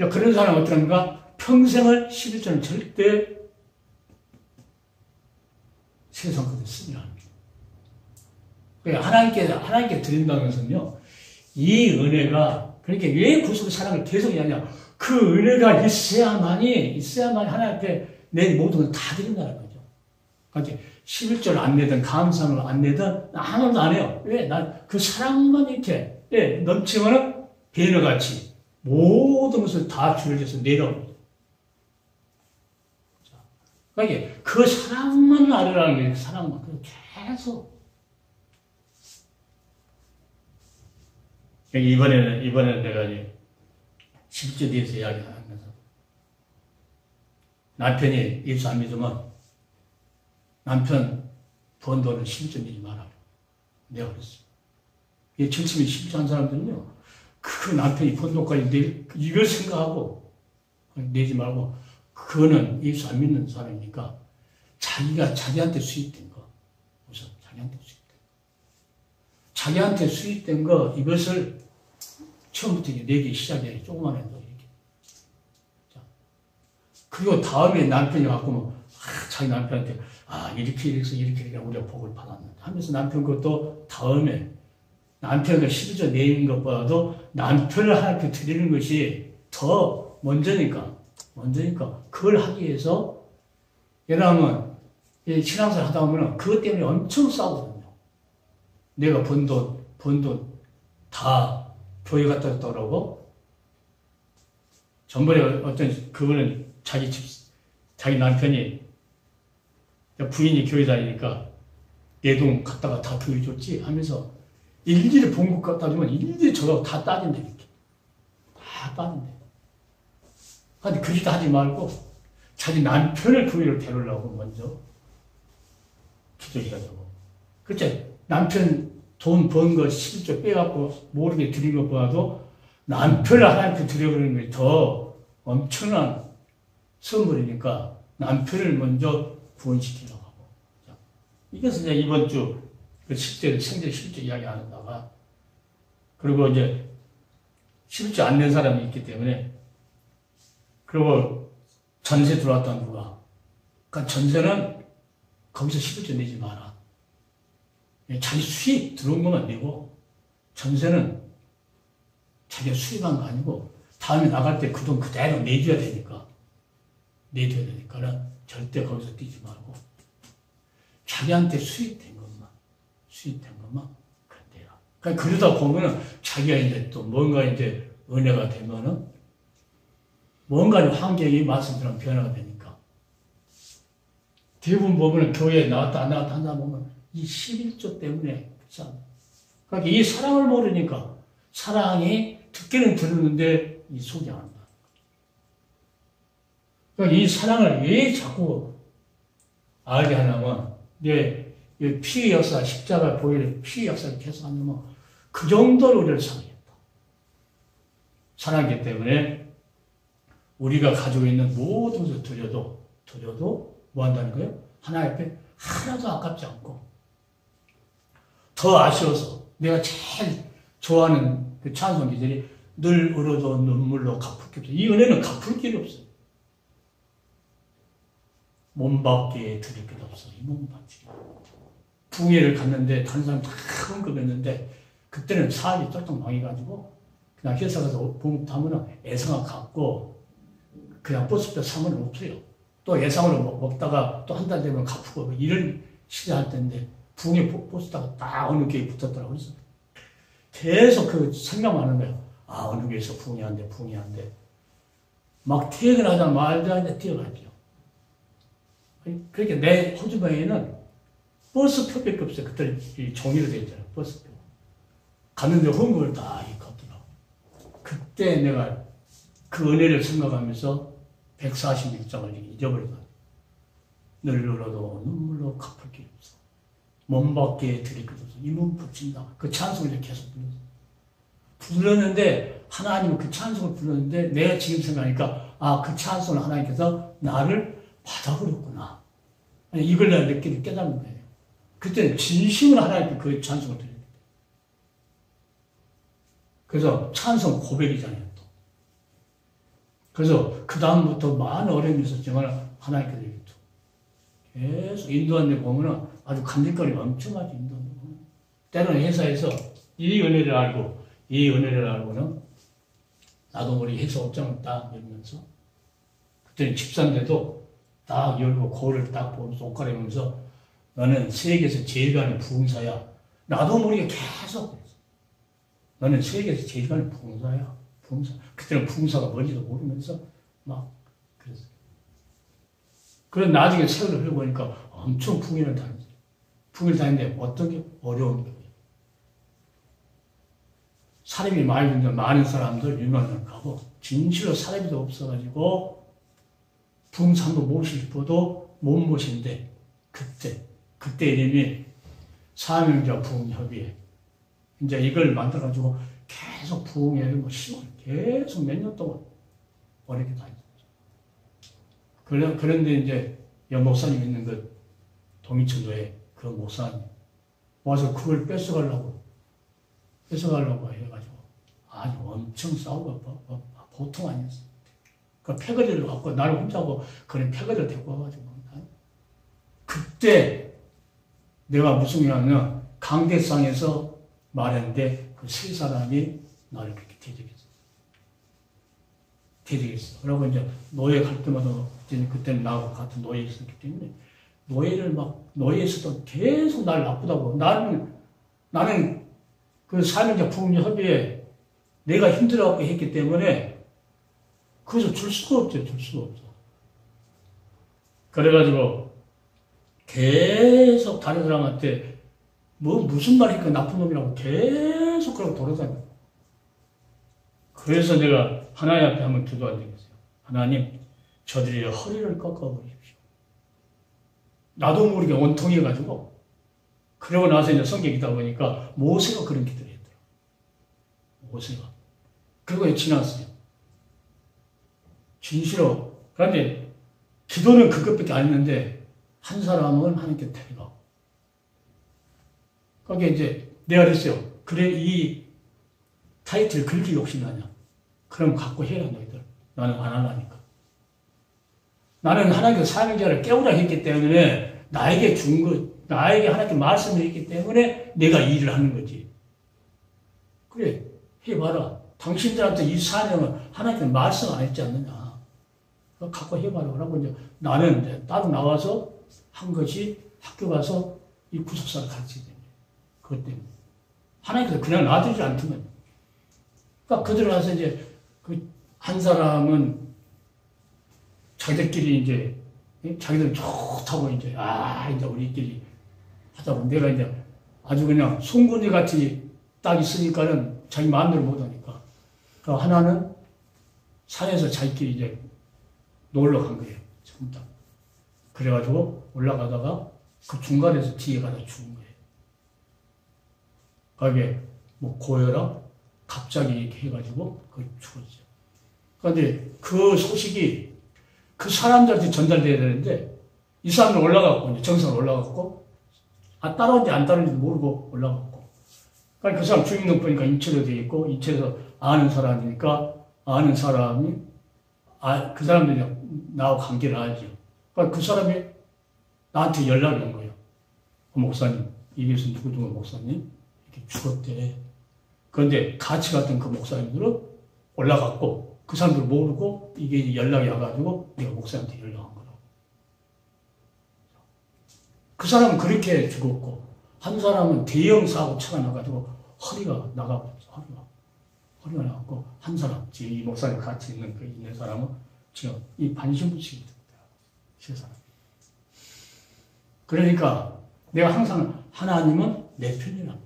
그런 사람은 어떤가? 평생을 11조는 절대 세상 것에 쓰지 않습니다. 하나님께 드린다는 것은요, 이 은혜가 그러니까 왜 구속의 사랑을 계속 하냐? 그 은혜가 있어야만이 하나님 앞에 내 모든 걸 다 드린다는 거죠. 그러니까 11절 안 내든 감사를 안 내든 아무것도 안 해요. 왜? 난 그 사랑만 이렇게 넘치면은 배너같이 모든 것을 다 주를 위해서 내려옵니다. 그러니까 그 사랑만 알으라는 거예요. 사랑만. 계속. 이번에는 내가 이제 실제 대해서 이야기하면서 남편이 예수 안 믿으면 남편 번 돈을 11조 내지 말아요. 내가 그랬어요. 이 철심히 11조 한 사람들은요, 그 남편이 번 돈까지 이걸 생각하고 내지 말고, 그거는 예수 안 믿는 사람이니까 자기가 자기한테 수입된 거, 우선 자기한테 수입된 거, 이것을 처음부터 내기 시작해요. 조그만 애도 이렇게. 자, 그리고 다음에 남편이 갖고 자기 남편한테 이렇게 해서 이렇게 우리가 복을 받았는데 하면서 남편 것도 다음에 남편을 11조 내는 것보다도 남편을 하나님께 드리는 것이 더 먼저니까 그걸 하기 위해서 왜냐하면 신앙생활 하다 보면 그것 때문에 엄청 싸우거든요. 내가 번 돈 다 교회 갖다 줬다 그러고 전번에 그거는 자기 남편이 부인이 교회 다니니까 내 돈 갖다가 다 교회 줬지 하면서 일일이 본국 갖다 주면 일일이 저거 다 따진대. 이렇게. 다 따진대. 근데 그 짓 하지 말고 자기 남편을 교회를 데려오려고 먼저 기도해야 되고. 그치? 남편 돈 번 거 11조 빼갖고 모르게 드린 것보다도 남편을 하나님께 드려버리는 게 더 엄청난 선물이니까 남편을 먼저 구원시키려고 하고. 자, 이것은 이제 이번 주 그 10대 생제 10조 이야기 하다가 그리고 이제 11조 안 낸 사람이 있기 때문에 그리고 전세 들어왔던 누가 그러니까 전세는 거기서 11조 내지 마라. 자기 수입 들어온 것만 내고 전세는 자기가 수입한 거 아니고 다음에 나갈 때 그 돈 그대로 내줘야 되니까 절대 거기서 뛰지 말고 자기한테 수입된 것만 그래야. 그러니까 그러다 보면은 자기가 이제 또 뭔가 이제 은혜가 되면은 뭔가 환경이 말씀처럼 변화가 되니까 대부분 보면은 교회에 나왔다 안 나왔다 한다 보면 이 11조 때문에 그러니까 이 사랑을 모르니까 사랑이 듣기는 들었는데 이 속이 안 난다. 그러니까 이 사랑을 왜 자꾸 알게 하냐면 내 피의 역사, 십자가 보혈의 피의 역사를 계속 하냐면 그 정도로 우리를 사랑했다. 사랑하기 때문에 우리가 가지고 있는 모든 것을 드려도 뭐 한다는 거예요? 하나님 앞에 하나도 아깝지 않고 더 아쉬워서 내가 제일 좋아하는 그 찬송 기절이 늘 울어도 눈물로 갚을 게 없어. 이 은혜는 갚을 길이 없어요. 몸밖에 드릴 게 없어. 이 몸밖에. 붕해를 갔는데 다른 사람 다 언급했는데 그때는 사업이 쫄딱 망해가지고 그냥 회사 가서 봉 타면은 애상을 갖고 그냥 버스표 사면 없어요. 또 예상으로 먹다가 또 한 달 되면 갚고 이런 시대할 때인데 붕해 버스다가 딱 어느 교회에 붙었더라고요. 그래서 계속 그 생각만 하는 거예요. 어느 교회에서 붕해한대. 막 퇴근하자 말자마자 뛰어갈게요. 그러니까 내 호주머니에는 버스표밖에 없어요. 그때 종이로 되어 있잖아요. 버스표. 갔는데 헌금을 다 걷더라고요. 그때 내가 그 은혜를 생각하면서 146장을 잊어버리거든요. 늘 울어도 눈물로 갚을 게 없어. 몸밖에 드릴 것 없어. 이 몸 붙인다. 그 찬송을 계속 불렀는데 하나님은 그 찬송을 불렀는데 내가 지금 생각하니까 그 찬송을 하나님께서 나를 받아버렸구나. 이걸 내가 깨닫는 거예요. 그때는 진심으로 하나님께 그 찬송을 드립니다. 그래서 찬송 고백이잖아요. 또. 그래서 그 다음부터 많은 어려움이 있었지만 하나님께 드립니다. 계속 인도한 데 보면은 아주 간질거리가 엄청나게 인도한 데 보면 때로는 회사에서 이 은혜를 알고는 나도 모르게 해수욕장을 딱 열면서 그때는 집사인데도 딱 열고 거울을 딱 보면서 옷 가리면서 너는 세계에서 제일 가는 부흥사야. 나도 모르게 계속 그랬어. 너는 세계에서 제일 가는 부흥사야. 부흥사. 그때는 부흥사가 뭔지도 모르면서 막 그랬어요. 그런 나중에 세월을 흘러보니까 엄청 부흥회를 다녔어요. 부흥회를 다녔는데 어떤 게 어려운 거예요. 사람이 많은 사람들 유명한 가고 진실로 사람이 없어가지고 부흥사 한번 모시고 싶어도 못 모신데 그때 이름이 사명자 부흥협의회. 이제 이걸 만들어가지고 계속 부흥회를 뭐 10월 계속 몇 년 동안 어렵게 다녔어요. 그런데 이제 연 목사님 있는 그 동이천도에 그 목사님 와서 그걸 뺏어가려고 해가지고 아주 엄청 싸우고 보통 아니었어요. 그 패거리를 갖고 나를 혼자 하고 그런 패거리를 데리고 와가지고 그때 내가 무슨 일이냐면 강대상에서 말했는데 그 세 사람이 나를 그렇게 대적했어. 그러고 이제 노예 갈 때마다 그때는 나하고 같은 노예에 있었기 때문에 노예에서도 계속 날 나쁘다고. 나는 그 사명자 부흥협의회 내가 힘들어갖고 했기 때문에 그래서 줄 수가 없죠. 그래가지고 계속 다른 사람한테 무슨 말이니까 나쁜 놈이라고 계속 그러고 돌아다녀. 그래서 내가 하나님 앞에 한번 기도한 적이 있어요. 하나님, 저들이 허리를 꺾어버리십시오. 나도 모르게 원통해가지고 그러고 나서 이제 성경 기다 보니까 모세가 그런 기도를 했더라고요. 모세가. 그리고 지났어요. 진실로. 그런데 기도는 그것밖에 안 했는데 한 사람은 하나님께 데려가고. 거기에 이제 내가 그랬어요. 그래, 이 타이틀 글귀 욕심나냐? 그럼 갖고 해라, 너희들. 나는 안 하려니까. 나는 하나님께 사명자를 깨우라 했기 때문에 나에게 하나님께 말씀을 했기 때문에 내가 일을 하는 거지. 그래, 해봐라. 당신들한테 이 사명을 하나님께 말씀 안 했지 않느냐. 갖고 해봐라. 그러고 이제 나는 이제 따로 나와서 한 것이 학교 가서 이 구속사를 가르치기 때문에. 그것 때문에. 하나님께서 그냥 놔두지 않더만. 그러니까 그들 와서 이제 한 사람은 자기들끼리 이제 자기들 좋다고 이제 이제 우리끼리 하자고 내가 이제 아주 그냥 송곳니 같이 딱 있으니까는 자기 마음대로 못하니까. 그러니까 하나는 산에서 자기끼리 이제 놀러 간 거예요. 전부 다. 그래가지고 올라가다가 그 중간에서 뒤에 가다 죽은 거예요. 거기에 뭐 고혈압 갑자기 이렇게 해가지고 거기 죽었죠. 그런데 그 소식이 그 사람들한테 전달돼야 되는데 이 사람은 올라갔고 이제 정상으로 올라갔고 따라온지 안 따라온지도 모르고 올라갔고 그러니까 그 사람 주민등 보니까 인체로 되어 있고 인체에서 아는 사람이니까 아는 사람이 그 사람들이 나하고 관계를 알죠. 그러니까 그 사람이 나한테 연락이 온 거예요. 목사님, 이게서 누구누구 목사님 이렇게 죽었대. 그런데 같이 갔던 그 목사님들은 올라갔고 그 사람들 모르고 이게 연락이 와가지고 내가 목사님한테 연락한 거라고. 그 사람은 그렇게 죽었고 한 사람은 대형 사고 차가 나가지고 허리가 나가버렸어. 허리가 나갔고 한 사람 지금 이 목사님 같이 있는 사람은 지금 이 반신부치게 됐다. 세 사람. 그러니까 내가 항상 하나님은 내 편이라고.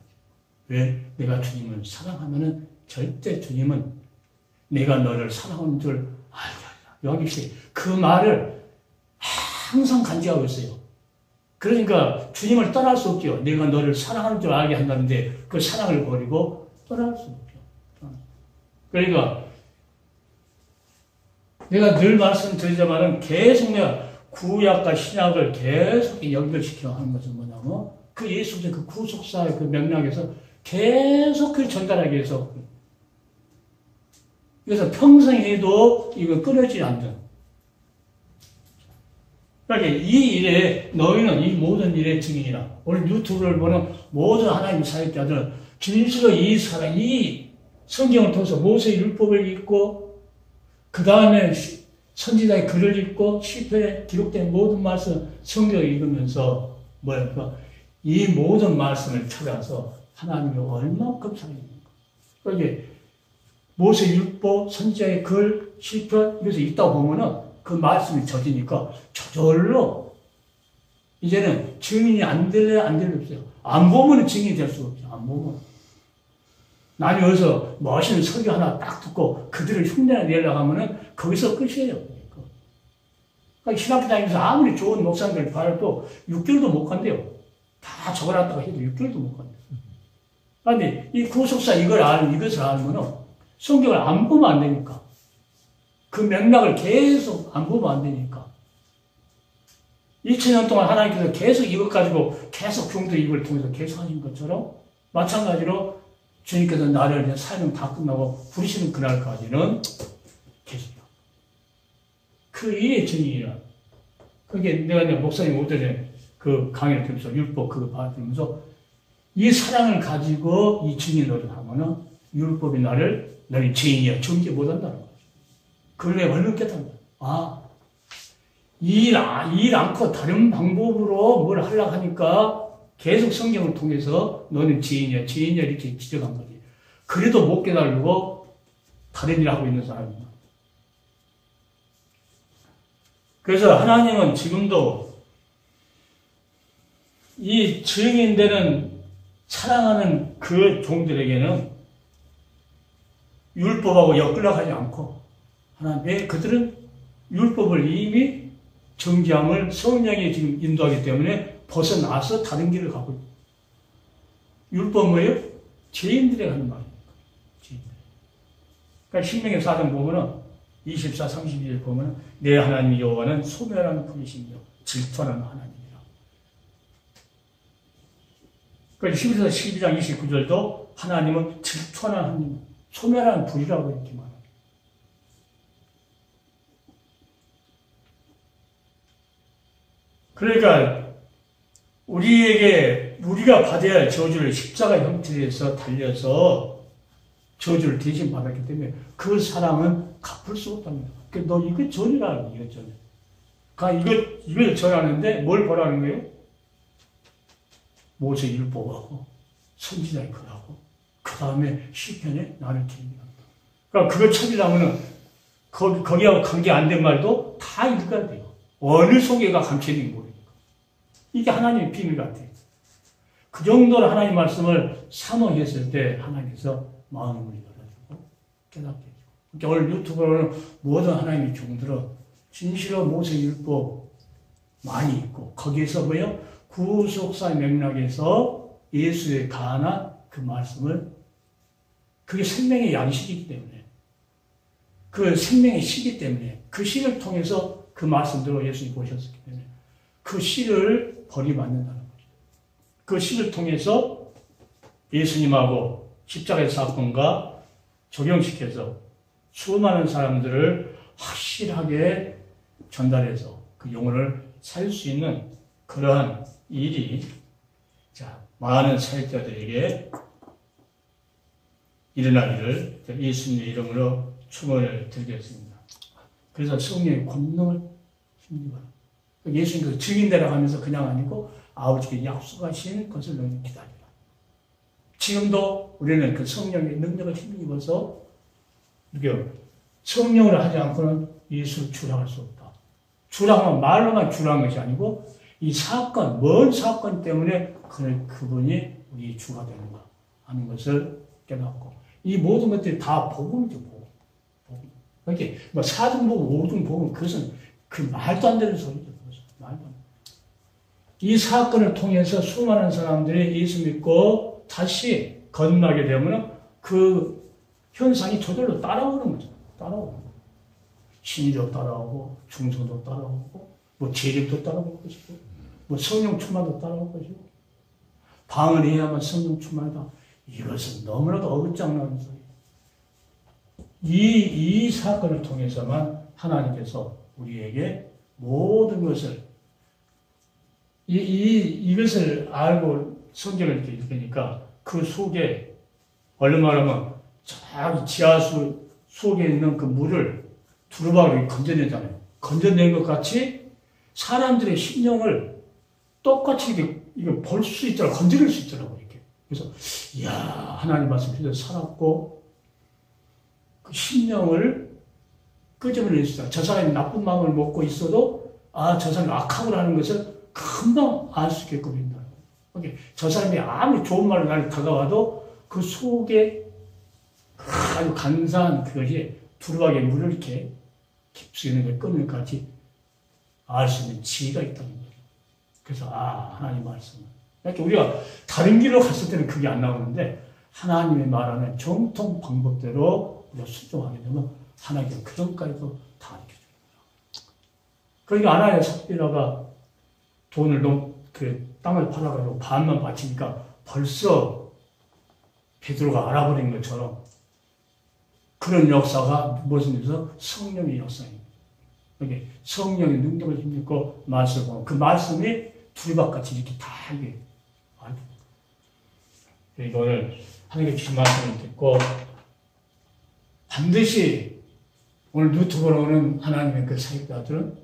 왜? 내가 주님을 사랑하면은 절대 주님은 내가 너를 사랑하는 줄 알다. 여기 그 말을 항상 간직하고 있어요. 그러니까 주님을 떠날 수 없죠. 내가 너를 사랑하는 줄 알게 한다는데 그 사랑을 버리고 떠날 수 없죠. 그러니까 내가 늘 말씀드리자마는 계속 내가 구약과 신약을 계속 연결시켜 하는 것은 뭐냐면 그 예수의 그 구속사의 그 맥락에서 계속 그 전달하기 위해서 그래서 평생 해도 이거 끊어지지 않는. 그러니까 이 일에 너희는 이 모든 일의 증인이라. 오늘 유튜브를 보는 모든 하나님 사역자들은 진실로 이 사람, 이 성경을 통해서 모세의 율법을 읽고 그 다음에 선지자의 글을 읽고 시편에 기록된 모든 말씀 성경을 읽으면서 이 모든 말씀을 찾아서 하나님이 얼마큼 사랑했는가. 그러니까 모세 율법, 선지자의 글, 시편 이것을 읽다 보면은 그 말씀이 젖으니까 저절로 이제는 증인이 안 될래 없어요. 안 보면 증인이 될 수가 없죠. 안 보면. 남이 어디서 멋있는 설교 하나 딱 듣고 그들을 흉내내려고 하면은 거기서 끝이에요. 그러니까 신학교 다니면서 아무리 좋은 목사님들 봐도 6개월도 못 간대요. 다 적어놨다가 해도 6개월도 못 간대요. 그런데 이 구속사 이것을 알면은 성경을 안 보면 안 되니까. 그 맥락을 계속 안 보면 안 되니까. 2000년 동안 하나님께서 계속 이것 가지고 계속 경도 입을 통해서 계속 하신 것처럼 마찬가지로 주님께서 나를 사명 다 끝나고 부르시는 그날까지는 계속이요. 그 이의 증인이라. 그게 내가 목사님 오전에 그 강의를 들으면서 율법 그거 받으면서 이 사랑을 가지고 이 증인 노릇하면은 율법이 너는 증인이야. 정죄 못한다는 거죠. 그걸 내가 얼른 깨닫는 거야. 아, 일 않고 다른 방법으로 뭘 하려고 하니까 계속 성경을 통해서 너는 지인이야 이렇게 지적한 거지. 그래도 못 깨달고 다른 일을 하고 있는 사람이야. 그래서 하나님은 지금도 이 증인되는 사랑하는 그 종들에게는 율법하고 엮으려고 하지 않고 하나님 왜 그들은 율법을 이미 정죄함을 성령이 지금 인도하기 때문에 벗어나서 다른 길을 가고 있다. 율법 뭐예요? 죄인들에게 하는 말이에요. 죄인들. 그러니까 신명기 4장 보면은 24, 32절 보면은 내 하나님 여호와는 소멸하는 분이시며 질투하는 하나님이라. 그러니까 11서 12장 29절도 하나님은 질투하는 하나님, 소멸하는 분이라고 이렇게 말합니다. 그러니까 우리가 받아야 할 저주를 십자가 형태에서 달려서 저주를 대신 받았기 때문에 그 사랑은 갚을 수 없답니다. 그러니까 너 이거 전이라는 이거 전. 그러니까 이걸 전하는데 뭘 보라는 거예요? 모세 율법하고 선지자의 글하고 그 다음에 시편에 나를 기억한다. 그러니까 그걸 찾으려면은 거기하고 관계 안 된 말도 다 읽어야 돼요. 어느 속에가 감춰있는지 모르니까. 이게 하나님의 비밀 같아요. 그 정도로 하나님 말씀을 사모했을 때 하나님께서 마음을 열어주고 깨닫게 해주고. 그러니까 오늘 유튜브로는 모든 하나님의 종들은 진실로 모세 율법 많이 있고 거기에서 뭐예요? 구속사의 맥락에서 예수의 가난한 그 말씀을 그게 생명의 양식이기 때문에 그 생명의 시기 때문에 그 시를 통해서 그 말씀대로 예수님이 보셨기 때문에 그 시를 버림받는다는 거죠. 그 시를 통해서 예수님하고 십자가의 사건과 적용시켜서 수많은 사람들을 확실하게 전달해서 그 영혼을 살릴 수 있는 그러한 일이 많은 사역자들에게 일어나기를 예수님의 이름으로 축원을 드리겠습니다. 그래서 성령의 권능을 힘입어라. 예수님께서 증인되라고 하면서 그냥 아니고 아버지께 약속하신 것을 너희는 기다리라. 지금도 우리는 그 성령의 능력을 힘입어서 이렇게 성령을 하지 않고는 예수를 주랑할 수 없다. 주랑은 말로만 주랑한 것이 아니고 이 사건, 먼 사건 때문에 그분이 우리 주가 되는가 하는 것을 깨닫고 이 모든 것들이 다 복음이죠. 복음. 그러니까 뭐 4등 복음, 5등 복음 그것은 그 말도 안 되는 소리죠. 말도 안 돼. 이 사건을 통해서 수많은 사람들이 예수 믿고 다시 거듭나게 되면 그 현상이 저절로 따라오는 거죠. 따라오고 신의도 따라오고 중성도 따라오고 뭐 재림도 따라올 것이고 뭐 성령 충만도 따라올 것이고 방언을 해야만 성령 충만이다. 이것은 너무나도 어긋장난 소리예요. 이 사건을 통해서만 하나님께서 우리에게 모든 것을 이것을 알고 성경을 이렇게 읽으니까 그 속에 얼마나 저기 지하수 속에 있는 그 물을 두루마기로 건져내잖아요. 건져낸 것 같이 사람들의 심령을 똑같이 이거 볼 수 있더라고, 건져낼 수 있더라고, 이렇게. 그래서, 이야, 하나님 말씀 그대로 살았고, 그 심령을 끄집어낼 수 있다. 저 사람이 나쁜 마음을 먹고 있어도, 아, 저 사람이 악하구나는 것을 금방 알 수 있게끔 된다. 저 사람이 아무리 좋은 말로 나를 다가와도 그 속에 아주 간사한 그것이 두루마기의 물을 이렇게 깊숙이 있는 걸 끊을 것 같이 알 수 있는 지혜가 있다는 거예요. 그래서, 하나님 말씀은. 그러니까 우리가 다른 길로 갔을 때는 그게 안 나오는데, 하나님의 말하는 정통 방법대로 우리가 순종하게 되면, 하나님은 그전까지도 다 알려줍니다. 그러니까 아나니아 삽비라가 돈을 땅을 팔아가지고 반만 바치니까 벌써 베드로가 알아버린 것처럼 그런 역사가 무슨 일에서 성령의 역사입니다. 이게 성령의 능력을 힘입고 말씀을 보면 그 말씀이 두리밥같이 이렇게 다 이게 알고. 그러니까 오늘 하나님께 주신 말씀을 듣고 반드시 오늘 유튜브로 오는 하나님의 그 사역자들은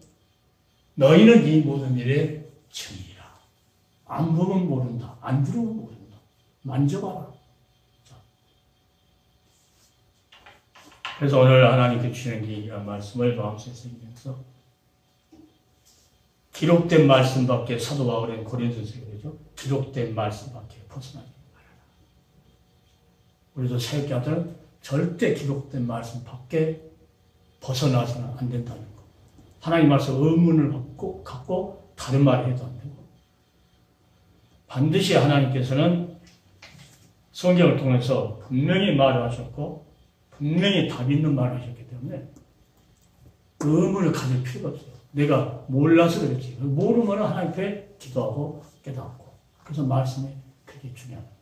너희는 이 모든 일에 증이라. 안 보면 모른다. 안 들으면 모른다. 만져봐라. 그래서 오늘 하나님께 주시는 이 말씀을 마음속에 새기면서 기록된 말씀밖에 사도 바울은 고린도서에 그러죠. 기록된 말씀밖에 벗어나지 말아라. 우리도 사역자들은 절대 기록된 말씀밖에 벗어나서는 안 된다는 거. 하나님 말씀 의문을 갖고 다른 말을 해도 안 되고 반드시 하나님께서는 성경을 통해서 분명히 말을 하셨고 분명히 답 있는 말을 하셨기 때문에 의문을 가질 필요가 없어요. 내가 몰라서 그렇지. 모르면 하나님 앞에 기도하고 깨닫고. 그래서 말씀이 그게 중요합니다.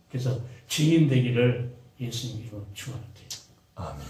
그래서 증인 되기를 예수님이 축원합니다. 아멘.